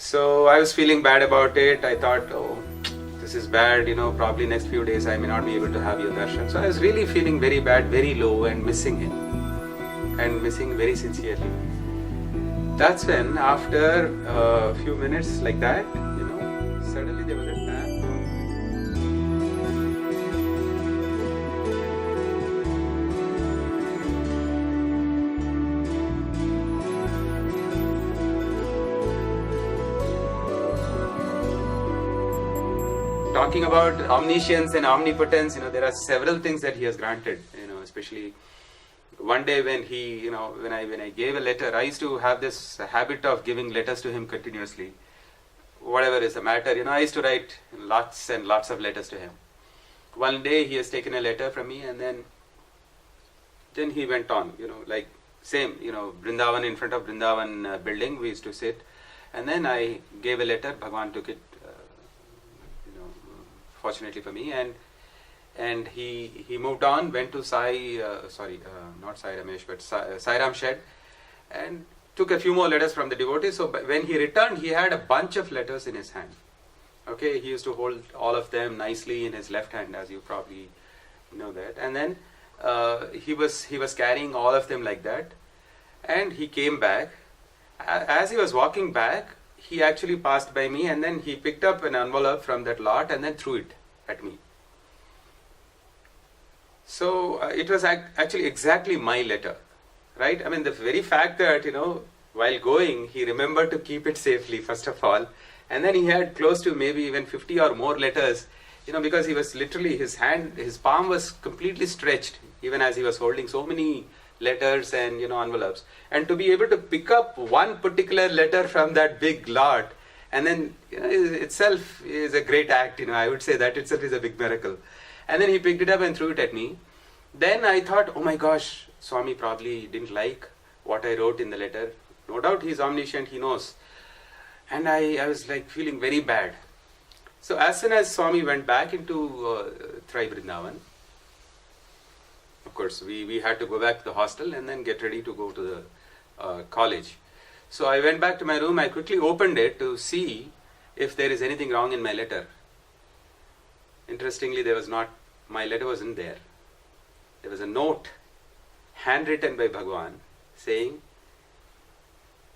So I was feeling bad about it. I thought, oh, this is bad, probably next few days I may not be able to have your darshan. So I was really feeling very bad, very low, and missing him, and missing very sincerely. That's when, after a few minutes like that, suddenly there was a tap. Talking about omniscience and omnipotence, there are several things that he has granted, especially one day when he, when I gave a letter. I used to have this habit of giving letters to him continuously. Whatever is the matter, I used to write lots and lots of letters to him. One day he has taken a letter from me, and then he went on, like same, Vrindavan, in front of Vrindavan building, we used to sit. And then I gave a letter, Bhagwan took it, fortunately for me, and he moved on, went to not Sai Ramesh, but Sai Ram Shed, and took a few more letters from the devotee. So when he returned, he had a bunch of letters in his hand. Okay, he used to hold all of them nicely in his left hand, as you probably know that. And then he was carrying all of them like that, and he came back. As he was walking back, he actually passed by me, and then he picked up an envelope from that lot and then threw it at me. So it was actually exactly my letter, right? I mean, the very fact that, while going, he remembered to keep it safely, first of all, and then he had close to maybe even 50 or more letters, because he was literally, his palm was completely stretched, even as he was holding so many letters and envelopes, and to be able to pick up one particular letter from that big lot, and then itself is a great act. I would say that itself is a big miracle. And then he picked it up and threw it at me. Then I thought, oh my gosh, Swami probably didn't like what I wrote in the letter. No doubt he's omniscient, he knows. And I was like feeling very bad. So as soon as Swami went back into Thrai Vrindavan, of course, we had to go back to the hostel and then get ready to go to the college. So I went back to my room. I quickly opened it to see if there is anything wrong in my letter. Interestingly, my letter wasn't there. There was a note handwritten by Bhagwan saying,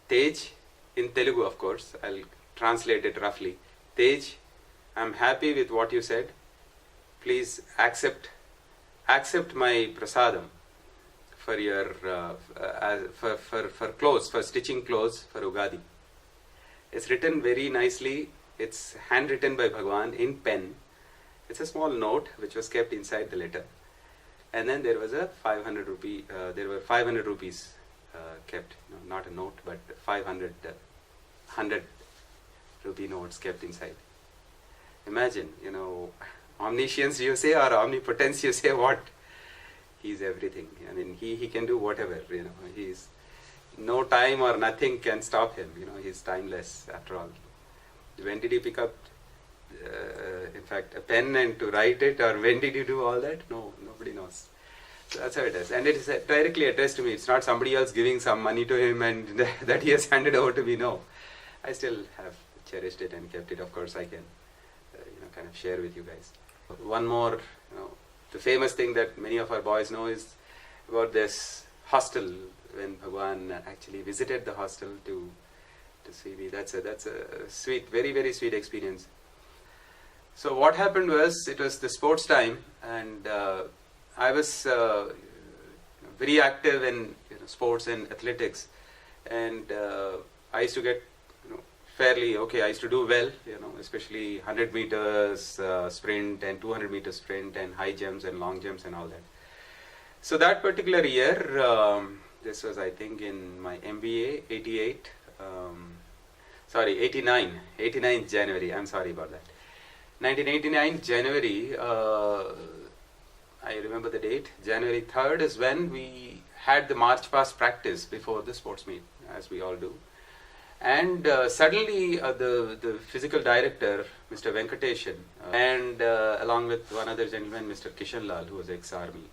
Tej, in Telugu of course, I'll translate it roughly. Tej, I'm happy with what you said. Please accept my prasadam for your for clothes, for stitching clothes for Ugadi. It's written very nicely. It's handwritten by Bhagwan in pen. It's a small note which was kept inside the letter. And then there was a 500 rupee. There were 500 rupees kept. Not a note, but 100 rupee notes kept inside. Imagine, omniscience you say, or omnipotence you say, what? He's everything. I mean, he can do whatever, he's no time or nothing can stop him, he's timeless after all. When did he pick up, in fact, a pen and to write it, or when did he do all that? No, nobody knows. So that's how it is. And it is directly addressed to me. It's not somebody else giving some money to him and that he has handed over to me. No, I still have cherished it and kept it. Of course, I can, kind of share with you guys. One more, the famous thing that many of our boys know is about this hostel, when Bhagwan actually visited the hostel to see me. That's a sweet, very, very sweet experience. So what happened was, it was the sports time, and I was very active in sports and athletics, and I used to get fairly okay. I used to do well, especially 100 meters sprint and 200 meters sprint and high jumps and long jumps and all that. So that particular year, this was I think in my MBA, 89 January, I'm sorry about that. 1989 January, I remember the date, January 3rd is when we had the march past practice before the sports meet, as we all do. And suddenly the physical director, Mr. Venkateshan, and along with one other gentleman, Mr. Kishan Lal, who was ex-army.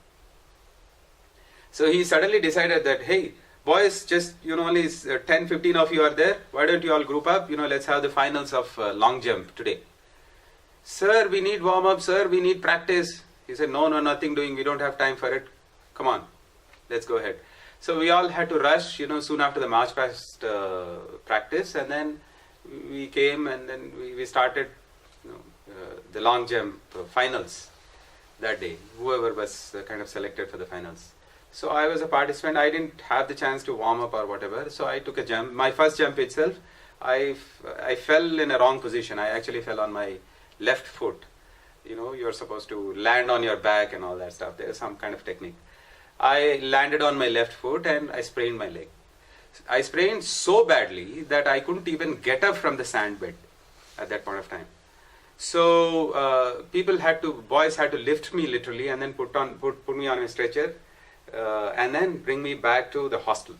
So he suddenly decided that, hey, boys, just, only 10, 15 of you are there. Why don't you all group up? Let's have the finals of long jump today. Sir, we need warm up. Sir, we need practice. He said, no, nothing doing. We don't have time for it. Come on, let's go ahead. So we all had to rush, soon after the march past practice, and then we came, and then we started the long jump finals that day. Whoever was kind of selected for the finals. So I was a participant. I didn't have the chance to warm up or whatever. So I took a jump. My first jump itself, I fell in a wrong position. I actually fell on my left foot. You're supposed to land on your back and all that stuff. There's some kind of technique. I landed on my left foot and I sprained my leg. I sprained so badly that I couldn't even get up from the sand bed at that point of time. So boys had to lift me literally and then put me on a stretcher and then bring me back to the hostel.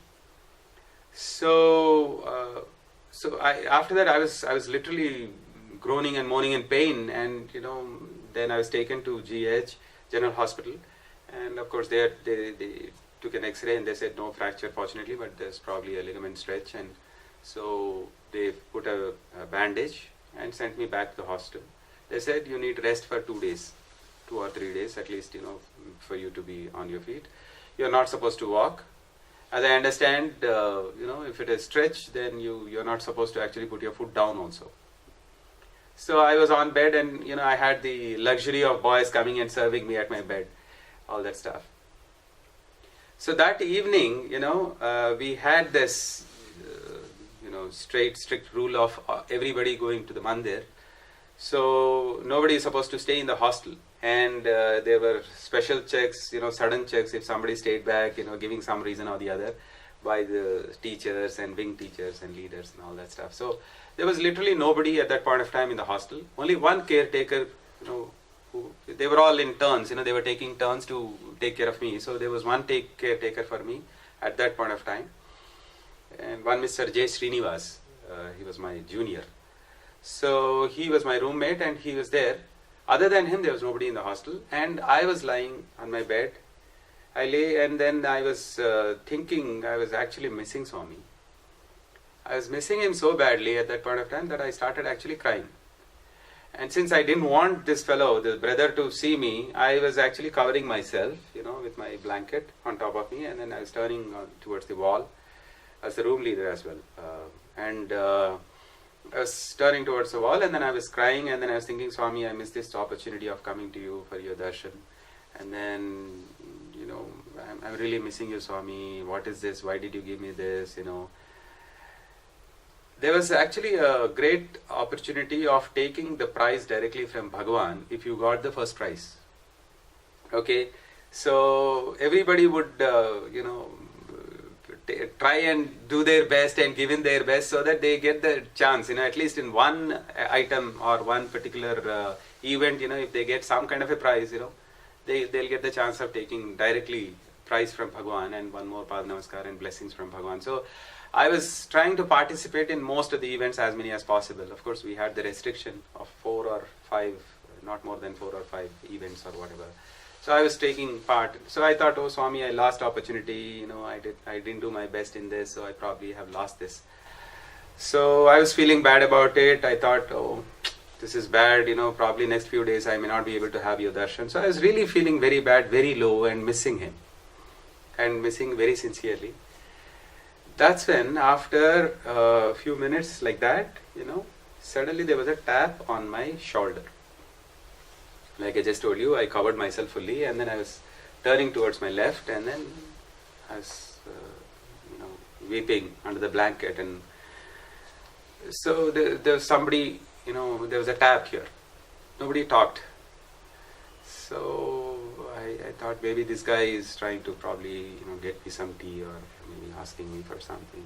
So after that I was literally groaning and moaning in pain, and then I was taken to GH, General Hospital, and of course they took an X-ray and they said no fracture fortunately, but there's probably a ligament stretch, and so they put a bandage and sent me back to the hostel. They said you need rest for 2 days, 2 or 3 days at least, for you to be on your feet. You're not supposed to walk. As I understand, if it is stretched, then you're not supposed to actually put your foot down also. So I was on bed, and I had the luxury of boys coming and serving me at my bed, all that stuff. So that evening, we had this, strict rule of everybody going to the mandir. So nobody is supposed to stay in the hostel, and there were special checks, sudden checks if somebody stayed back, giving some reason or the other by the teachers and wing teachers and leaders and all that stuff. So there was literally nobody at that point of time in the hostel. Only one caretaker, they were all in turns, they were taking turns to take care of me. So there was one caretaker for me at that point of time. And one Mr. J. Srinivas, he was my junior. So he was my roommate and he was there. Other than him, there was nobody in the hostel. And I was lying on my bed. I lay, and then I was thinking I was actually missing Swami. I was missing him so badly at that point of time that I started actually crying. And since I didn't want this fellow, the brother, to see me, I was actually covering myself, with my blanket on top of me, and then I was turning towards the wall as the room leader as well. I was turning towards the wall, and then I was crying, and then I was thinking, Swami, I missed this opportunity of coming to you for your darshan. And then, I'm really missing you, Swami. What is this? Why did you give me this? There was actually a great opportunity of taking the prize directly from Bhagavan if you got the first prize. Okay, so everybody would, try and do their best and give in their best so that they get the chance, at least in one item or one particular event, if they get some kind of a prize, they'll get the chance of taking directly prize from Bhagavan and one more Pad Namaskar and blessings from Bhagavan. So I was trying to participate in most of the events, as many as possible. Of course, we had the restriction of 4 or 5, not more than 4 or 5 events or whatever. So I was taking part. So I thought, oh Swami, I lost opportunity. I didn't do my best in this, so I probably have lost this. So I was feeling bad about it. I thought, oh, this is bad. Probably next few days I may not be able to have your darshan. So I was really feeling very bad, very low, and missing him, and missing very sincerely. That's when, after a few minutes like that, suddenly there was a tap on my shoulder. Like I just told you, I covered myself fully, and then I was turning towards my left, and then I was, weeping under the blanket, and so there was somebody, there was a tap here. Nobody talked. So I thought maybe this guy is trying to probably, get me some tea or maybe asking me for something.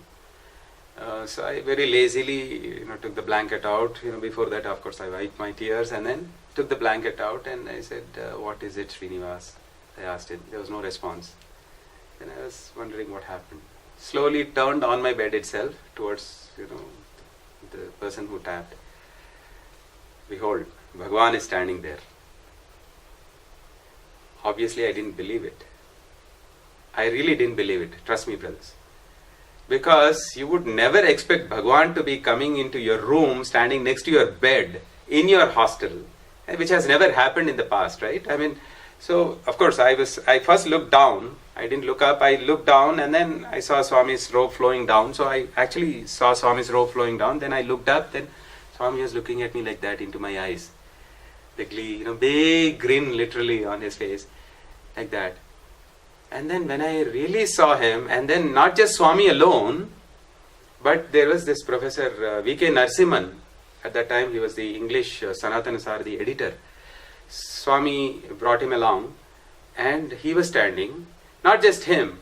So I very lazily, took the blanket out. Before that, of course, I wiped my tears and then took the blanket out and I said, what is it, Srinivas? I asked him. There was no response. Then I was wondering what happened. Slowly turned on my bed itself towards, the person who tapped. Behold, Bhagavan is standing there. Obviously, I didn't believe it. I really didn't believe it. Trust me, brothers. because you would never expect Bhagwan to be coming into your room, standing next to your bed in your hostel, which has never happened in the past, right? I mean, so of course I first looked down. I didn't look up. I looked down, and then I saw Swami's robe flowing down. So I actually saw Swami's robe flowing down. Then I looked up. Then Swami was looking at me like that into my eyes, the glee, big grin literally on his face, like that. And then when I really saw him, and then not just Swami alone, but there was this Professor V.K. Narasimhan. At that time, he was the English Sanatana Sarthi editor. Swami brought him along, and he was standing. Not just him,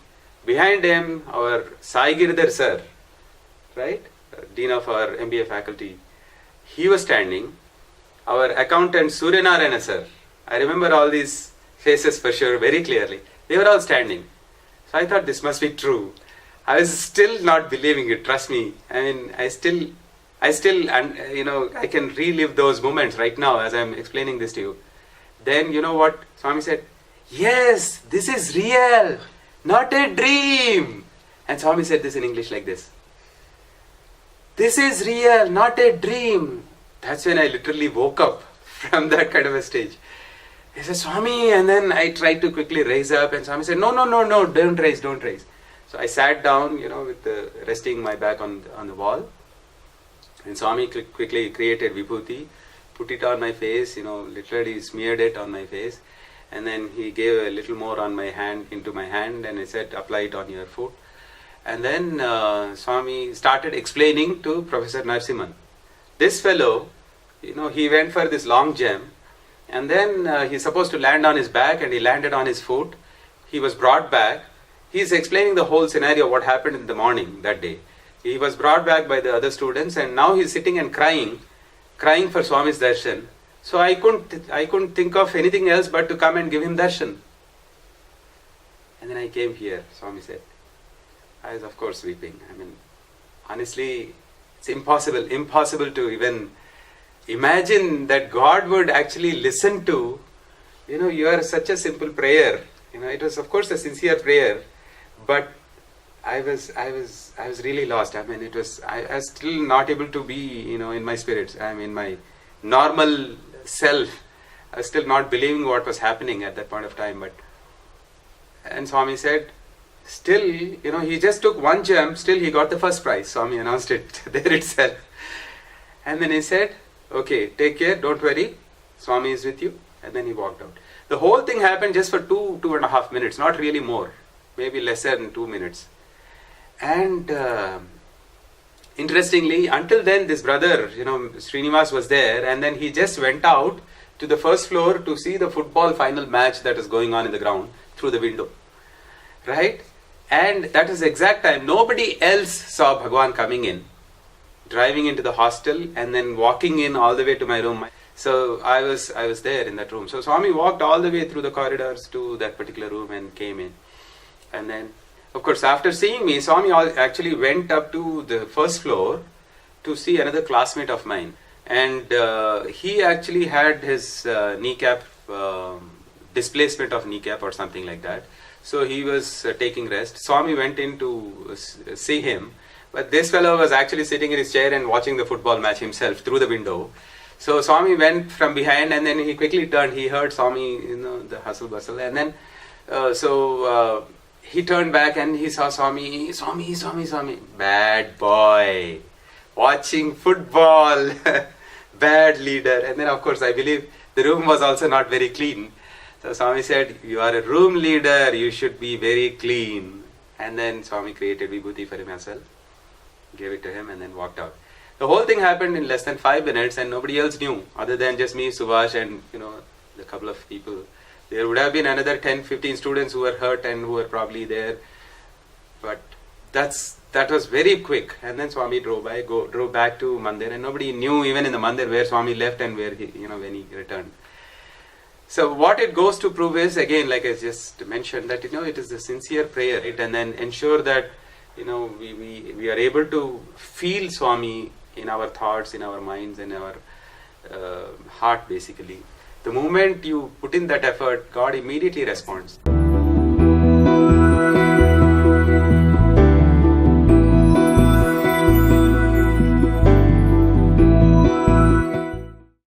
behind him, our Sai Giridhar sir, right, Dean of our MBA faculty, he was standing. Our accountant Suryanarayana sir, I remember all these faces for sure very clearly. They were all standing. So I thought this must be true. I was still not believing it, trust me. I mean, I still, and I can relive those moments right now as I'm explaining this to you. Then you know what Swami said? Yes, this is real, not a dream. And Swami said this in English like this. This is real, not a dream. That's when I literally woke up from that kind of a stage. He said, Swami, and then I tried to quickly raise up, and Swami said, no, don't raise. So I sat down, with resting my back on the wall. And Swami quickly created Vibhuti, put it on my face, literally smeared it on my face. And then he gave a little more on my hand, into my hand, and he said, apply it on your foot. And then Swami started explaining to Professor Narasimhan. This fellow, he went for this long jump, and then he's supposed to land on his back, and he landed on his foot. He was brought back. He's explaining the whole scenario, what happened in the morning that day. He was brought back by the other students, and now he's sitting and crying for Swami's darshan. So I couldn't think of anything else but to come and give him darshan. And then I came here, Swami said. I was of course weeping. I mean, honestly, it's impossible to even imagine that God would actually listen to, your such a simple prayer. It was of course a sincere prayer, but I was really lost. I mean, I was still not able to be, in my spirits. I mean, my normal self. I was still not believing what was happening at that point of time. And Swami said, still, he just took one jump, still he got the first prize. Swami announced it there itself. And then he said, okay, take care, don't worry, Swami is with you. And then he walked out. The whole thing happened just for 2.5 minutes, not really more, maybe less than 2 minutes. And interestingly, until then, this brother, Srinivas was there, and then he just went out to the first floor to see the football final match that is going on in the ground through the window. Right? And that was the exact time. Nobody else saw Bhagwan coming in, driving into the hostel, and then walking in all the way to my room. So I was there in that room. So Swami walked all the way through the corridors to that particular room and came in. And then, of course, after seeing me, Swami actually went up to the first floor to see another classmate of mine. And he actually had his kneecap, displacement of kneecap or something like that. So he was taking rest. Swami went in to see him. But this fellow was actually sitting in his chair and watching the football match himself through the window. So Swami went from behind, and then he quickly turned. He heard Swami, the hustle bustle. And then, he turned back and he saw Swami. Bad boy. Watching football. Bad leader. And then, of course, I believe the room was also not very clean. So Swami said, you are a room leader. You should be very clean. And then Swami created Vibhuti for him as well. Gave it to him and then walked out. The whole thing happened in less than 5 minutes, and nobody else knew other than just me, Subhash, and the couple of people. There would have been another 10-15 students who were hurt and who were probably there. But that was very quick. And then Swami drove back to Mandir, and nobody knew even in the Mandir where Swami left and where he, when he returned. So what it goes to prove is, again, like I just mentioned, that it is a sincere prayer, right? And then ensure that we are able to feel Swami in our thoughts, in our minds, in our heart, basically. The moment you put in that effort, God immediately responds.